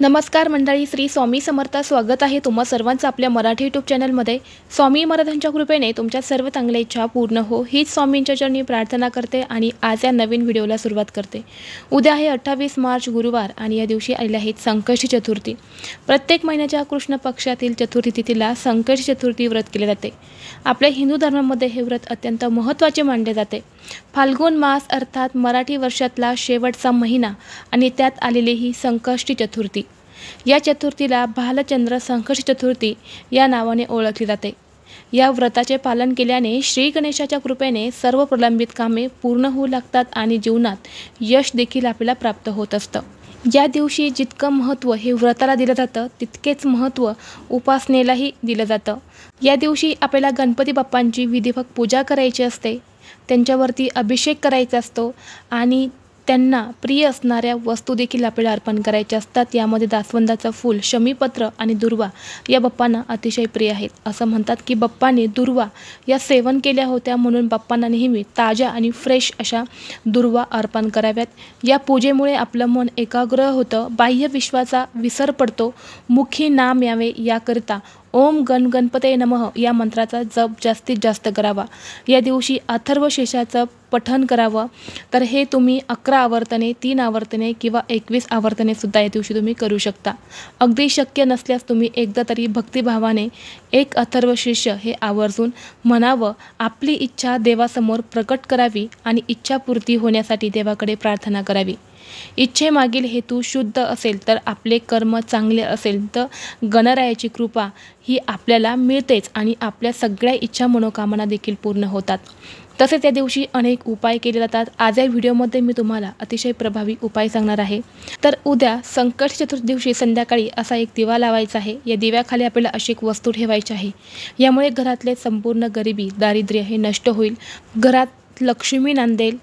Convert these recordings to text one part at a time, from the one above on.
नमस्कार मंडळी, श्री स्वामी समर्थ. स्वागत आहे तुम्हा सर्वांचं आपल्या मराठी यूट्यूब चॅनलमध्ये. स्वामी महाराजांच्या कृपेने तुमच्या सर्व चांगल्या इच्छा पूर्ण हो हीच स्वामींच्या चरणी प्रार्थना करते आणि आज या नवीन व्हिडिओला सुरुवात करते. उद्या आहे 28 मार्च गुरुवार आणि या दिवशी आलेली आहे संकष्टी चतुर्थी. प्रत्येक महिन्याच्या कृष्ण पक्षातील चतुर्थी तिथीला संकष्टी चतुर्थी व्रत केले जाते. आपल्या हिंदू धर्मामध्ये हे व्रत अत्यंत महत्त्वाचे मानले जाते. फाल्गुन मास अर्थात मराठी वर्षातला शेवटचा महिना आणि त्यात आलेली ही संकष्टी चतुर्थी. या चतुर्थीला भालचंद्र संकष्टी चतुर्थी या नावाने ओळखली जाते. या व्रताचे पालन केल्याने श्री गणेशाच्या कृपेने सर्व प्रलंबित कामे पूर्ण होऊ लागतात आणि जीवनात यश देखील आपल्याला प्राप्त होत असतं. या दिवशी जितकं महत्त्व हे व्रताला दिलं जातं तितकेच महत्त्व उपासनेलाही दिलं जातं. या दिवशी आपल्याला गणपती बाप्पांची विधिवत पूजा करायची असते, त्यांच्यावरती अभिषेक करायचा असतो आणि त्यांना प्रिय असणाऱ्या वस्तू देखील आपल्याला अर्पण करायच्या असतात. यामध्ये जास्वंदाचं फूल, शमीपत्र आणि दुर्वा या बाप्पांना अतिशय प्रिय आहेत. असं म्हणतात की बाप्पाने दुर्वा या सेवन केल्या होत्या, म्हणून बाप्पांना नेहमी ताज्या आणि फ्रेश अशा दुर्वा अर्पण कराव्यात. या पूजेमुळे आपलं मन एकाग्र होतं, बाह्य विश्वाचा विसर पडतो, मुखी नाम यावे याकरिता ओम गणपतये नमः या मंत्राचा जप जास्तीत जास्त करावा. या दिवशी अथर्वशीर्षाचं पठण करावं. तर हे तुम्ही 11 आवर्तने, 3 आवर्तने किंवा 21 आवर्तने सुद्धा या दिवशी तुम्ही करू शकता. अगदी शक्य नसल्यास तुम्ही एकदा तरी भक्तिभावाने एक अथर्वशीर्ष हे आवर्जून म्हणावं. आपली इच्छा देवासमोर प्रकट करावी आणि इच्छापूर्ती होण्यासाठी देवाकडे प्रार्थना करावी. इच्छेमागील हेतू शुद्ध असेल तर आपले कर्म चांगले असेल तर गणरायाची कृपा ही आपल्याला मिळतेच आणि आपल्या सगळ्या इच्छा मनोकामना देखील पूर्ण होतात. तसेच या दिवशी अनेक उपाय केले जातात. आज या व्हिडिओमध्ये मी तुम्हाला अतिशय प्रभावी उपाय सांगणार आहे. तर उद्या संकष्टी चतुर्थी दिवशी संध्याकाळी असा एक दिवा लावायचा आहे. या दिव्याखाली आपल्याला अशी एक वस्तू ठेवायची आहे. यामुळे घरातले संपूर्ण गरिबी, दारिद्र्य हे नष्ट होईल. घरात लक्ष्मी नांदेल.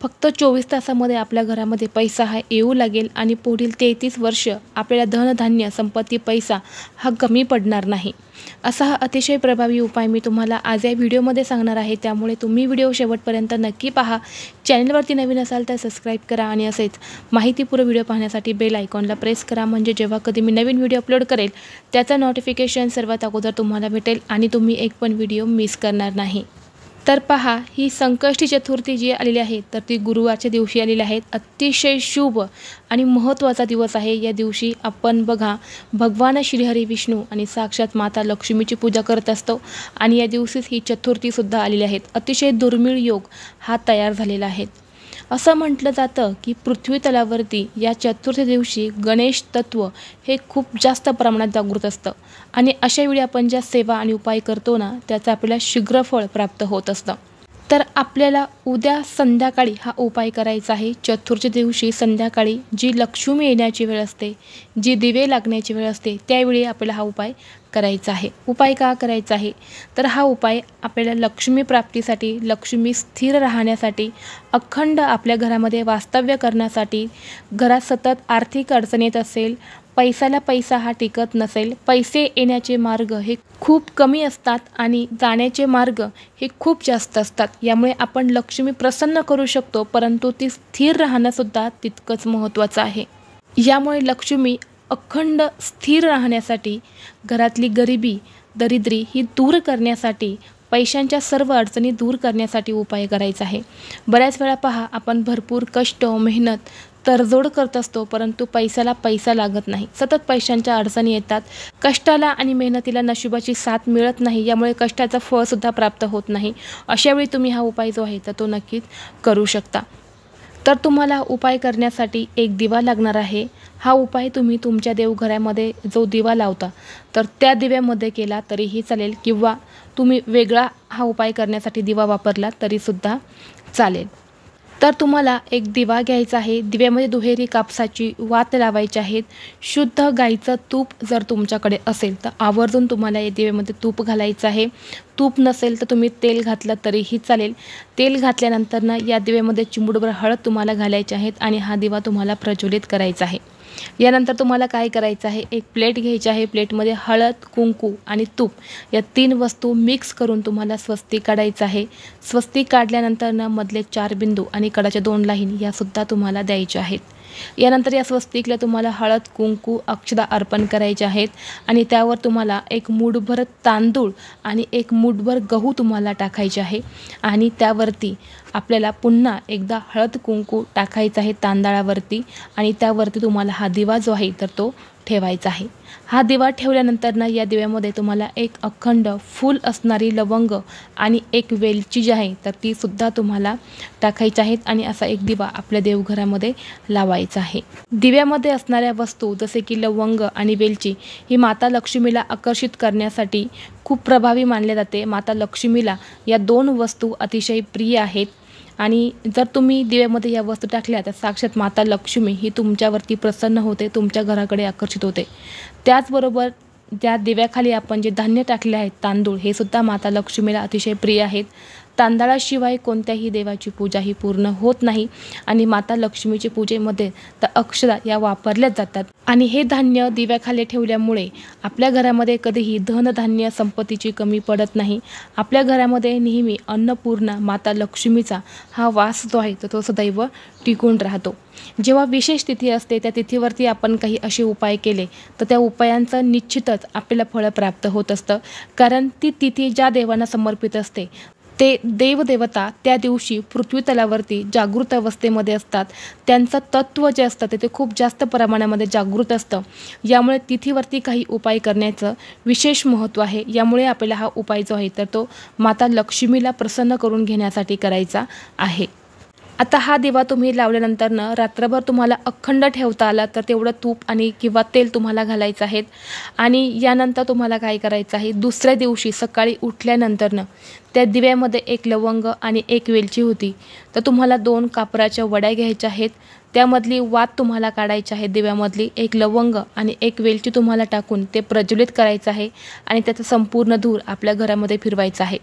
फक्त 24 तासामध्ये आपल्या घरामध्ये पैसा हा येऊ लागेल आणि पुढील 33 वर्ष आपल्याला धनधान्य, संपत्ती, पैसा हा कमी पडणार नाही. असा हा अतिशय प्रभावी उपाय मी तुम्हाला आज या व्हिडिओमध्ये सांगणार आहे. त्यामुळे तुम्ही व्हिडिओ शेवटपर्यंत नक्की पहा. चॅनलवरती नवीन असाल तर सबस्क्राईब करा आणि असेच माहितीपूर्ण व्हिडिओ पाहण्यासाठी बेल आयकॉनला प्रेस करा, म्हणजे जेव्हा कधी मी नवीन व्हिडिओ अपलोड करेल त्याचं नोटिफिकेशन सर्वात अगोदर तुम्हाला भेटेल आणि तुम्ही एक पण व्हिडिओ मिस करणार नाही. तर पहा, ही संकष्टी चतुर्थी जी आलेली आहे तर ती गुरुवारच्या दिवशी आलेली आहे. अतिशय शुभ आणि महत्त्वाचा दिवस आहे. या दिवशी आपण बघा भगवान श्रीहरी विष्णू आणि साक्षात माता लक्ष्मीची पूजा करत असतो आणि या दिवशीच ही चतुर्थीसुद्धा आलेली आहे. अतिशय दुर्मिळ योग हा तयार झालेला आहे. असं म्हटलं जातं की पृथ्वी तलावरती या चतुर्थी दिवशी गणेश तत्व हे खूप जास्त प्रमाणात जागृत असतं आणि अशा वेळी आपण ज्या सेवा आणि उपाय करतो ना त्याचं आपल्याला शीघ्र फळ प्राप्त होत असतं. तर आपल्याला उद्या संध्याकाळी हा उपाय करायचा आहे. चतुर्थी दिवशी संध्याकाळी जी लक्ष्मी येण्याची वेळ असते, जी दिवे लागण्याची वेळ असते, त्यावेळी आपल्याला हा उपाय करायचा आहे. उपाय का करायचा आहे तर हा उपाय आपल्याला लक्ष्मी प्राप्तीसाठी, लक्ष्मी स्थिर राहण्यासाठी, अखंड आपल्या घरामध्ये वास्तव्य करण्यासाठी, घरात सतत आर्थिक अडचण येत असेल, पैशाला पैसा हा टिकत नसेल, पैसे येण्याचे मार्ग हे खूप कमी असतात आणि जाण्याचे मार्ग हे खूप जास्त असतात. यामुळे आपण लक्ष्मी प्रसन्न करू शकतो, परंतु ती स्थिर राहणंसुद्धा तितकंच महत्त्वाचं आहे. यामुळे लक्ष्मी अखंड स्थिर राहण्यासाठी, घरातली गरिबी, दरिद्री ही दूर करण्यासाठी, पैशांच्या सर्व अडचणी दूर करण्यासाठी उपाय करायचा आहे. बऱ्याच वेळा पहा, आपण भरपूर कष्ट, मेहनत, तडजोड करत असतो, परंतु पैशाला पैसा लागत नाही. सतत पैशांच्या अडचणी येतात. कष्टाला आणि मेहनतीला नशिबाची साथ मिळत नाही. यामुळे कष्टाचं फळसुद्धा प्राप्त होत नाही. अशावेळी तुम्ही हा उपाय जो आहे तर तो नक्कीच करू शकता. तर तुम्हाला उपाय करण्यासाठी एक दिवा लागणार आहे. हा उपाय तुम्ही तुमच्या देवघरामध्ये जो दिवा लावता तर त्या दिव्यामध्ये केला तरीही चालेल किंवा तुम्ही वेगळा हा उपाय करण्यासाठी दिवा वापरला तरीसुद्धा चालेल. तर तुम्हाला एक दिवा घ्यायचा आहे. दिव्यामध्ये दुहेरी कापसाची वात लावायची आहेत. शुद्ध गाईचं तूप जर तुमच्याकडे असेल तर आवर्जून तुम्हाला या दिव्यामध्ये तूप घालायचं आहे. तूप नसेल तर तुम्ही तेल घातलं तरीही चालेल. तेल घातल्यानंतर या दिव्यामध्ये चिमूटभर हळद तुम्हाला घालायची आहेत आणि हा दिवा तुम्हाला प्रज्वलित करायचा आहे. यानंतर तुम्हाला काय करायचं आहे, एक प्लेट घ्यायची आहे. प्लेटमध्ये हळद, कुंकू आणि तूप या 3 वस्तू मिक्स करून तुम्हाला स्वस्तिक काढायचं आहे. स्वस्तिक काढल्यानंतर मधले 4 बिंदू आणि कडाच्या 2 लाईन यासुद्धा तुम्हाला द्यायच्या आहेत. यानंतर या स्वस्तिकला तुम्हाला हळद कुंकू अक्षदा अर्पण करायचे आहेत आणि त्यावर तुम्हाला एक मूठभर तांदूळ आणि एक मूठभर गहू तुम्हाला टाकायचे आहे आणि त्यावरती आपल्याला पुन्हा एकदा हळद कुंकू टाकायचं आहे तांदळावरती आणि त्यावरती तुम्हाला हा दिवा जो आहे तर तो ठेवायचा आहे। हा दिवा ठेवल्यानंतर ना या दिव्यामध्ये तुम्हाला एक अखंड फूल असणारी लवंग आणि एक वेलची जी आहे तर ती सुद्धा तुम्हाला टाकायची आहेत आणि असा एक दिवा आपल्या देवघरामध्ये लावायचा आहे। दिव्यामध्ये असणाऱ्या वस्तू जसे की लवंग आणि वेलची ही माता लक्ष्मीला आकर्षित करण्यासाठी खूप प्रभावी मानले जाते। माता लक्ष्मीला या दोन वस्तू अतिशय प्रिय आहेत आणि जर तुम्ही दिव्यामध्ये या वस्तू टाकल्या तर साक्षात माता लक्ष्मी ही तुमच्यावरती प्रसन्न होते, तुमच्या घराकडे आकर्षित होते। त्याचबरोबर त्या दिव्याखाली आपण जे धान्य टाकले आहेत तांदूळ हे सुद्धा माता लक्ष्मीला अतिशय प्रिय आहेत। तांदळाशिवाय कोणत्याही देवाची पूजा ही पूर्ण होत नाही आणि माता लक्ष्मीच्या पूजेमध्ये तर अक्षदा या वापरल्या जातात आणि हे धान्य दिव्याखाली ठेवल्यामुळे आपल्या घरामध्ये कधीही धनधान्य संपत्तीची कमी पडत नाही। आपल्या घरामध्ये नेहमी अन्नपूर्णा माता लक्ष्मीचा हा वास जो आहे तो सदैव टिकून राहतो। जेव्हा विशेष तिथी असते त्या तिथीवरती आपण काही असे उपाय केले तर त्या उपायांचं निश्चितच आपल्याला फळ प्राप्त होत असतं, कारण ती तिथी ज्या देवांना समर्पित असते ते देवदेवता त्या दिवशी पृथ्वी तलावरती जागृत अवस्थेमध्ये असतात। त्यांचं तत्त्व जे असतं ते खूप जास्त प्रमाणामध्ये जागृत असतं। यामुळे तिथीवरती काही उपाय करण्याचं विशेष महत्त्व आहे। यामुळे आपल्याला हा उपाय जो आहे तर तो माता लक्ष्मीला प्रसन्न करून घेण्यासाठी करायचा आहे। आता हा दिवा तुम्ही लावल्यानंतर न रात्रभर तुम्हाला अखंड ठेवता आला तर तेवढं तूप आणि किंवा तेल तुम्हाला घालायचं आहे आणि यानंतर तुम्हाला काय करायचं आहे, दुसऱ्या दिवशी सकाळी उठल्यानंतर न त्या दिव्यामध्ये एक लवंग आणि एक वेलची होती तर तुम्हाला 2 कापराच्या वड्या घ्यायच्या आहेत। त्यामधली वात तुम्हाला काढायची आहे, दिव्यामधली एक लवंग आणि एक वेलची तुम्हाला टाकून ते प्रज्वलित करायचं आहे आणि त्याचा संपूर्ण धूर आपल्या घरामध्ये फिरवायचा आहे।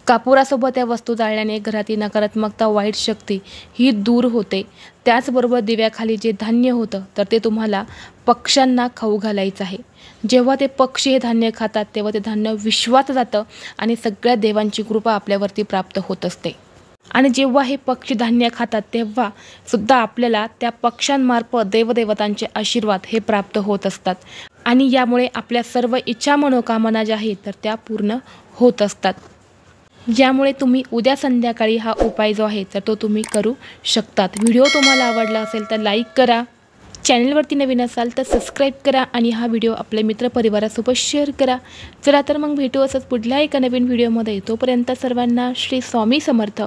कापुरासोबत या वस्तू जाळल्याने घरातील नकारात्मकता वाईट शक्ती ही दूर होते। त्याचबरोबर दिव्याखाली जे धान्य होतं तर ते तुम्हाला पक्ष्यांना खाऊ घालायचं आहे। जेव्हा ते पक्षी हे धान्य खातात तेव्हा ते धान्य विश्वात जातं आणि सगळ्या देवांची कृपा आपल्यावरती प्राप्त होत असते आणि जेव्हा हे पक्षी धान्य खातात तेव्हा सुद्धा आपल्याला त्या पक्ष्यांमार्फत देवदेवतांचे आशीर्वाद हे प्राप्त होत असतात आणि यामुळे आपल्या सर्व इच्छा मनोकामना ज्या आहेत तर त्या पूर्ण होत असतात। यामुळे तुम्ही उद्या संध्याकाळी हा उपाय जो आहे तर तो तुम्ही करू शकतात। व्हिडिओ तुम्हाला आवडला असेल तर लाईक करा, चॅनलवरती नवीन असाल तर सबस्क्राईब करा आणि हा व्हिडिओ आपल्या मित्रपरिवारासोबत शेअर करा। चला तर मग भेटू असंच पुढल्या एका नवीन व्हिडिओमध्ये। तोपर्यंत सर्वांना श्री स्वामी समर्थ।